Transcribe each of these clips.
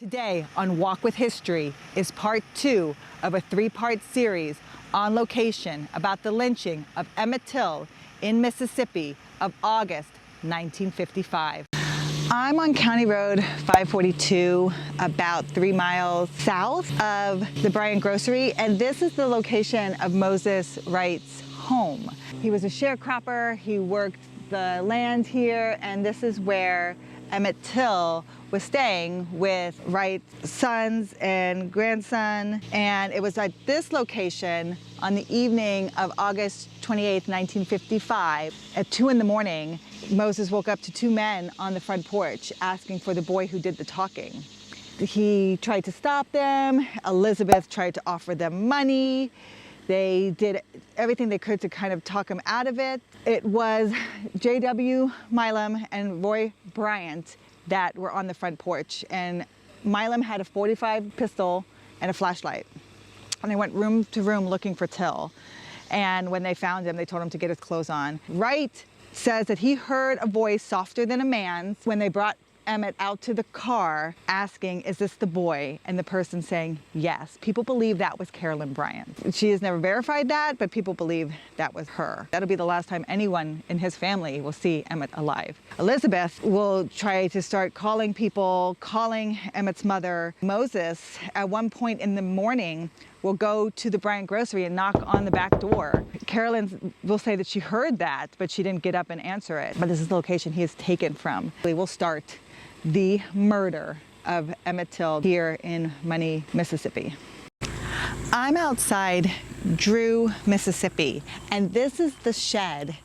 Today on Walk with History is part 2 of a 3-part series on location about the lynching of Emmett Till in Mississippi of August 1955. I'm on County Road 542, about 3 miles south of the Bryant grocery, and this is the location of Moses Wright's home. He was a sharecropper, he worked the land here, and this is where Emmett Till was staying with Wright's sons and grandson. And it was at this location on the evening of August 28, 1955, at 2 in the morning, Moses woke up to 2 men on the front porch asking for the boy who did the talking. He tried to stop them. Elizabeth tried to offer them money. They did everything they could to kind of talk him out of it. It was J.W. Milam and Rosa Bryant that were on the front porch. And Milam had a .45 pistol and a flashlight. And they went room to room looking for Till. And when they found him, they told him to get his clothes on. Wright says that he heard a voice softer than a man's when they brought Emmett out to the car asking, "Is this the boy?" And the person saying yes. People believe that was Carolyn Bryant. She has never verified that, but people believe that was her. That'll be the last time anyone in his family will see Emmett alive. Elizabeth will try to start calling people, calling Emmett's mother. Moses, at one point in the morning, will go to the Bryant grocery and knock on the back door. Carolyn will say that she heard that, but she didn't get up and answer it. But this is the location he is taken from. We will start the murder of Emmett Till here in Money, Mississippi. I'm outside Drew, Mississippi, and this is the shed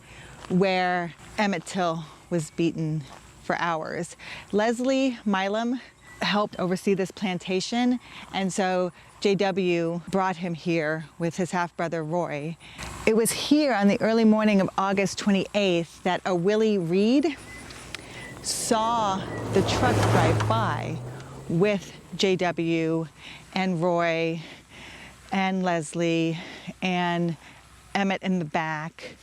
where Emmett Till was beaten for hours. Leslie Milam helped oversee this plantation, and so J.W. brought him here with his half-brother Roy. It was here on the early morning of August 28th that a Willie Reed saw the truck drive by with J.W. and Roy and Leslie and Emmett in the back,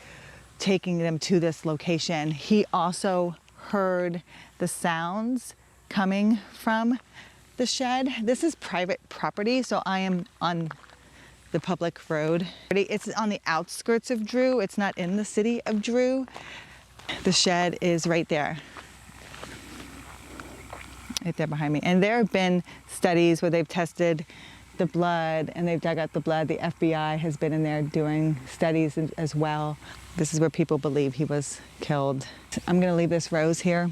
taking them to this location. He also heard the sounds coming from the shed. This is private property, so I am on the public road. It's on the outskirts of Drew. It's not in the city of Drew. The shed is right there behind me. And there have been studies where they've tested the blood and they've dug out the blood. The FBI has been in there doing studies as well. This is where people believe he was killed. I'm gonna leave this rose here.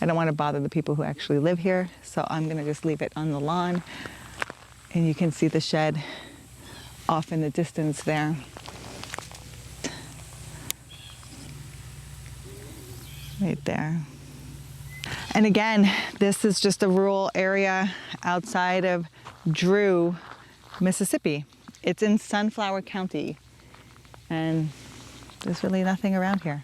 I don't want to bother the people who actually live here, so I'm gonna just leave it on the lawn. And you can see the shed off in the distance there. Right there. And again, this is just a rural area outside of Drew, Mississippi. It's in Sunflower County, and there's really nothing around here.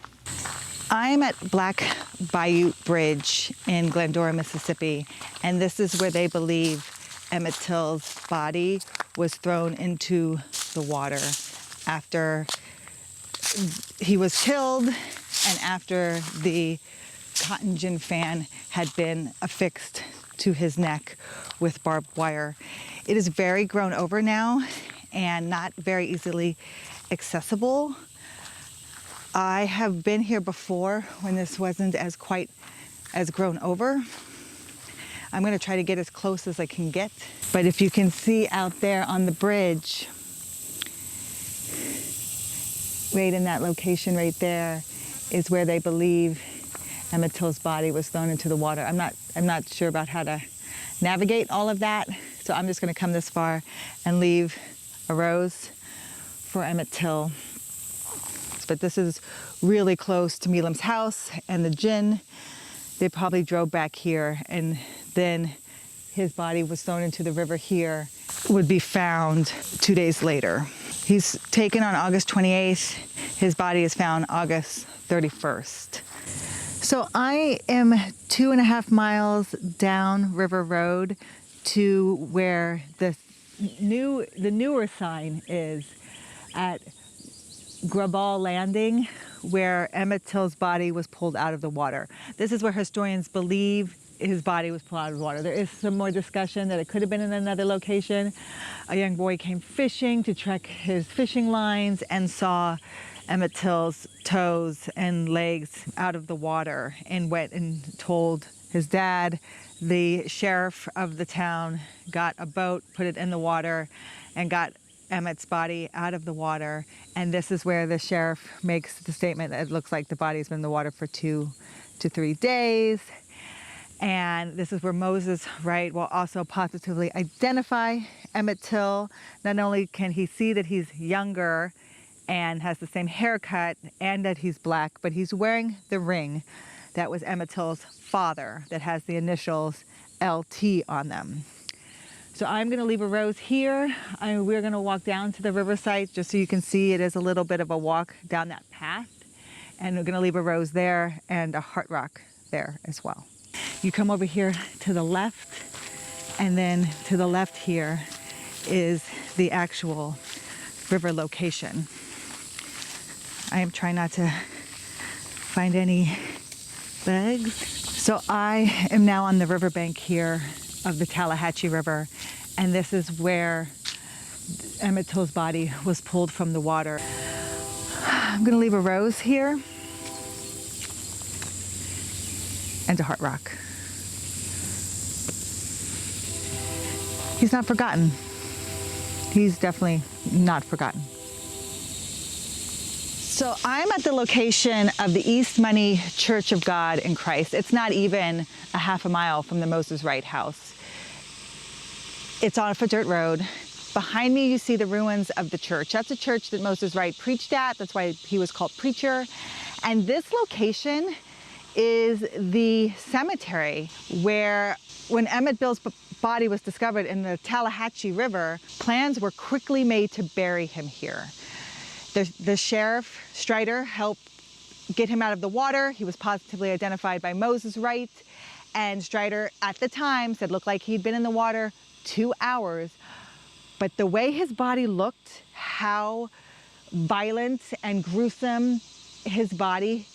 I am at Black Bayou Bridge in Glendora, Mississippi, and this is where they believe Emmett Till's body was thrown into the water after he was killed and after the cotton gin fan had been affixed to his neck with barbed wire. It is very grown over now and not very easily accessible. I have been here before when this wasn't as quite as grown over. I'm going to try to get as close as I can get. But if you can see out there on the bridge, right in that location right there, is where they believe Emmett Till's body was thrown into the water. I'm not sure about how to navigate all of that, so I'm just going to come this far and leave a rose for Emmett Till. But this is really close to Milam's house and the gin. They probably drove back here, and then his body was thrown into the river here, would be found 2 days later. He's taken on August 28th. His body is found August 31st. So I am 2.5 miles down River Road to where the newer sign is at Graball Landing, where Emmett Till's body was pulled out of the water. This is where historians believe his body was pulled out of the water. There is some more discussion that it could have been in another location. A young boy came fishing to check his fishing lines and saw Emmett Till's toes and legs out of the water and went and told his dad. The sheriff of the town got a boat, put it in the water, and got Emmett's body out of the water. And this is where the sheriff makes the statement that it looks like the body's been in the water for 2 to 3 days. And this is where Moses Wright will also positively identify Emmett Till. Not only can he see that he's younger and has the same haircut and that he's black, but he's wearing the ring that was Emmett Till's father that has the initials LT on them. So I'm gonna leave a rose here. We're gonna walk down to the riverside just so you can see it is a little bit of a walk down that path. And we're gonna leave a rose there and a heart rock there as well. You come over here to the left, and then to the left here is the actual river location. I am trying not to find any bugs. So I am now on the riverbank here of the Tallahatchie River, and this is where Emmett Till's body was pulled from the water. I'm gonna leave a rose here and a heart rock. He's not forgotten. He's definitely not forgotten. So I'm at the location of the East Money Church of God in Christ. It's not even a half a mile from the Moses Wright house. It's off a dirt road. Behind me, you see the ruins of the church. That's a church that Moses Wright preached at. That's why he was called preacher. And this location is the cemetery where, when Emmett Till's body was discovered in the Tallahatchie River, plans were quickly made to bury him here. The sheriff, Strider, helped get him out of the water. He was positively identified by Moses Wright. And Strider, at the time, said looked like he'd been in the water 2 hours. But the way his body looked, how violent and gruesome his body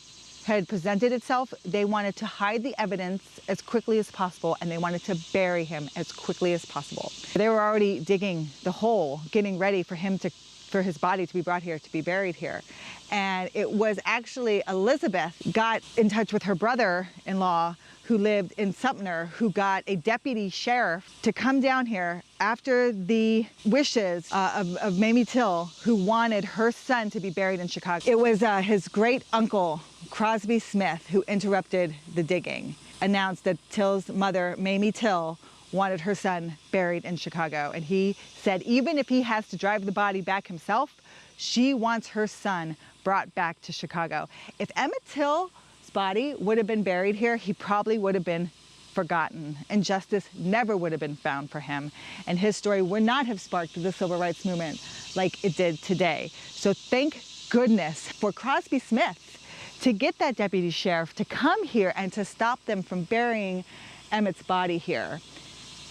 had presented itself, they wanted to hide the evidence as quickly as possible, and they wanted to bury him as quickly as possible. They were already digging the hole, getting ready for his body to be brought here, to be buried here. And it was actually Elizabeth got in touch with her brother-in-law who lived in Sumter, who got a deputy sheriff to come down here after the wishes of Mamie Till, who wanted her son to be buried in Chicago. It was his great uncle, Crosby Smith, who interrupted the digging, announced that Till's mother, Mamie Till, wanted her son buried in Chicago. And he said, even if he has to drive the body back himself, she wants her son brought back to Chicago. If Emmett Till's body would have been buried here, he probably would have been forgotten, and justice never would have been found for him. And his story would not have sparked the civil rights movement like it did today. So thank goodness for Crosby Smith to get that deputy sheriff to come here and to stop them from burying Emmett's body here.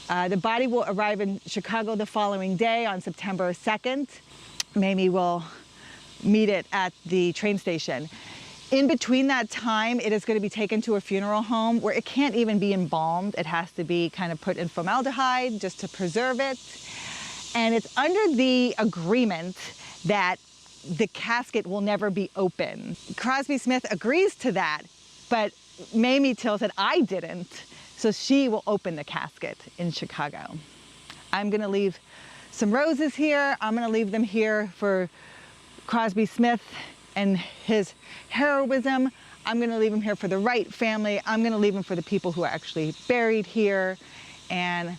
The body will arrive in Chicago the following day on September 2nd. Mamie will meet it at the train station. In between that time, it is going to be taken to a funeral home where it can't even be embalmed. It has to be kind of put in formaldehyde just to preserve it. And it's under the agreement that the casket will never be open. Crosby Smith agrees to that, but Mamie Till said, I didn't. So she will open the casket in Chicago. I'm gonna leave some roses here. I'm gonna leave them here for Crosby Smith and his heroism. I'm gonna leave them here for the Wright family. I'm gonna leave them for the people who are actually buried here. And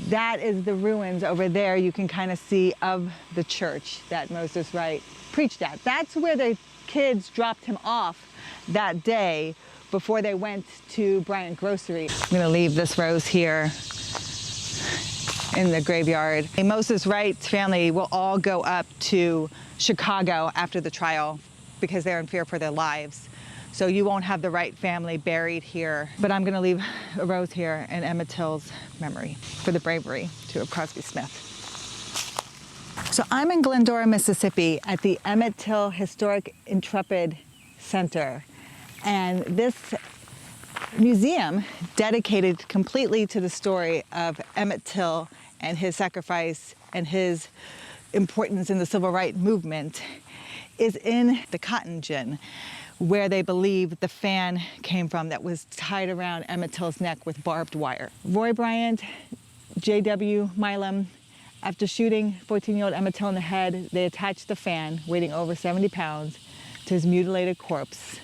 that is the ruins over there you can kind of see of the church that Moses Wright preached at. That's where the kids dropped him off that day before they went to Bryant Grocery. I'm gonna leave this rose here in the graveyard. The Moses Wright family will all go up to Chicago after the trial because they're in fear for their lives. So you won't have the Wright family buried here, but I'm gonna leave a rose here in Emmett Till's memory for the bravery of Crosby Smith. So I'm in Glendora, Mississippi at the Emmett Till Historic Intrepid Center. And this museum dedicated completely to the story of Emmett Till and his sacrifice and his importance in the civil rights movement is in the cotton gin, where they believe the fan came from that was tied around Emmett Till's neck with barbed wire. Roy Bryant, J.W. Milam, after shooting 14-year-old Emmett Till in the head, they attached the fan, weighing over 70 pounds, to his mutilated corpse.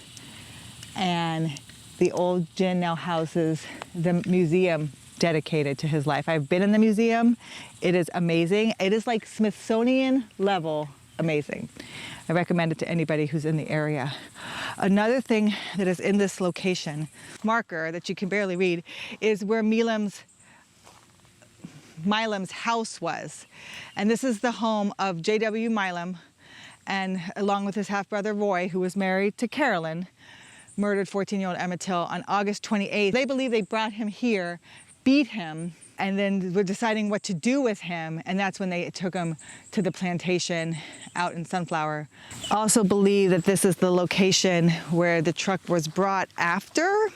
And the old gin now houses the museum dedicated to his life. I've been in the museum. It is amazing. It is like Smithsonian level amazing. I recommend it to anybody who's in the area. Another thing that is in this location, marker that you can barely read, is where Milam's house was. And this is the home of J.W. Milam, and along with his half-brother Roy, who was married to Carolyn, murdered 14-year-old Emmett Till on August 28th. They believe they brought him here, beat him, and then were deciding what to do with him, and that's when they took him to the plantation out in Sunflower. Also believe that this is the location where the truck was brought after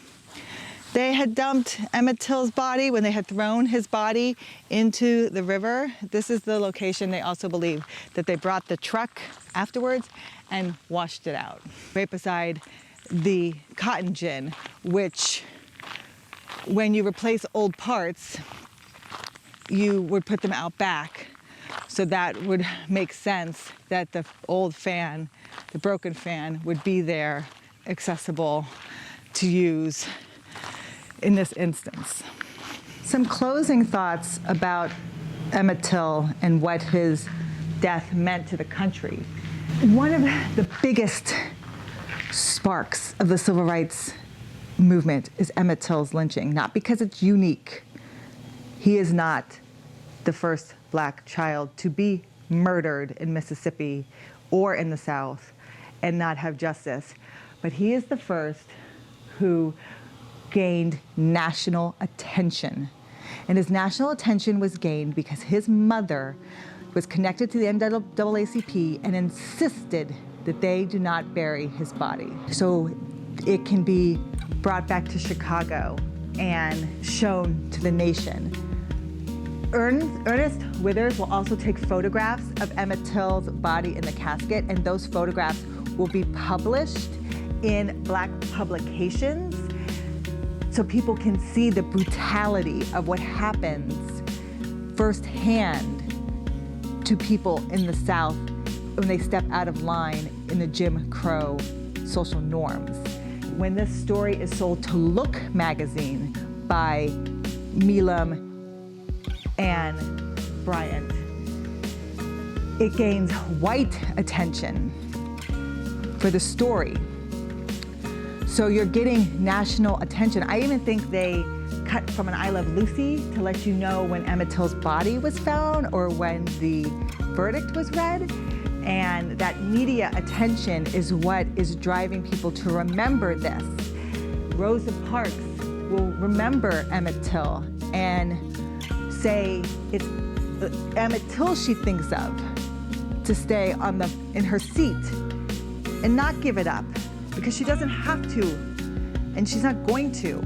they had dumped Emmett Till's body, when they had thrown his body into the river. This is the location they also believe that they brought the truck afterwards and washed it out. Right beside the cotton gin, which when you replace old parts, you would put them out back. So that would make sense that the old fan, the broken fan, would be there accessible to use in this instance. Some closing thoughts about Emmett Till and what his death meant to the country. One of the biggest sparks of the civil rights movement is Emmett Till's lynching, not because it's unique. He is not the first black child to be murdered in Mississippi or in the South and not have justice, but he is the first who gained national attention. And his national attention was gained because his mother was connected to the NAACP and insisted that they do not bury his body. So it can be brought back to Chicago and shown to the nation. Ernest Withers will also take photographs of Emmett Till's body in the casket, and those photographs will be published in Black publications so people can see the brutality of what happens firsthand to people in the South when they step out of line in the Jim Crow social norms. When this story is sold to Look magazine by Milam and Bryant, it gains white attention for the story. So you're getting national attention. I even think they cut from an I Love Lucy to let you know when Emmett Till's body was found or when the verdict was read. And that media attention is what is driving people to remember this. Rosa Parks will remember Emmett Till and say it's Emmett Till she thinks of to stay in her seat and not give it up, because she doesn't have to, and she's not going to.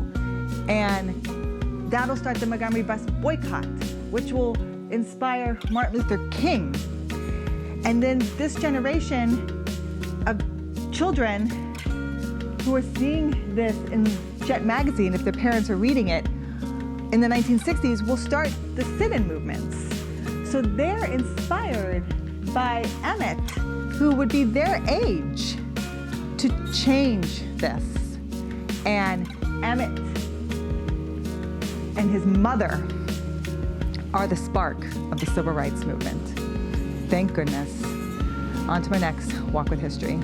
And that'll start the Montgomery bus boycott, which will inspire Martin Luther King. And then this generation of children who are seeing this in Jet magazine, if their parents are reading it, in the 1960s will start the sit-in movements. So they're inspired by Emmett, who would be their age, to change this. And Emmett and his mother are the spark of the civil rights movement. Thank goodness. On to my next Walk with History.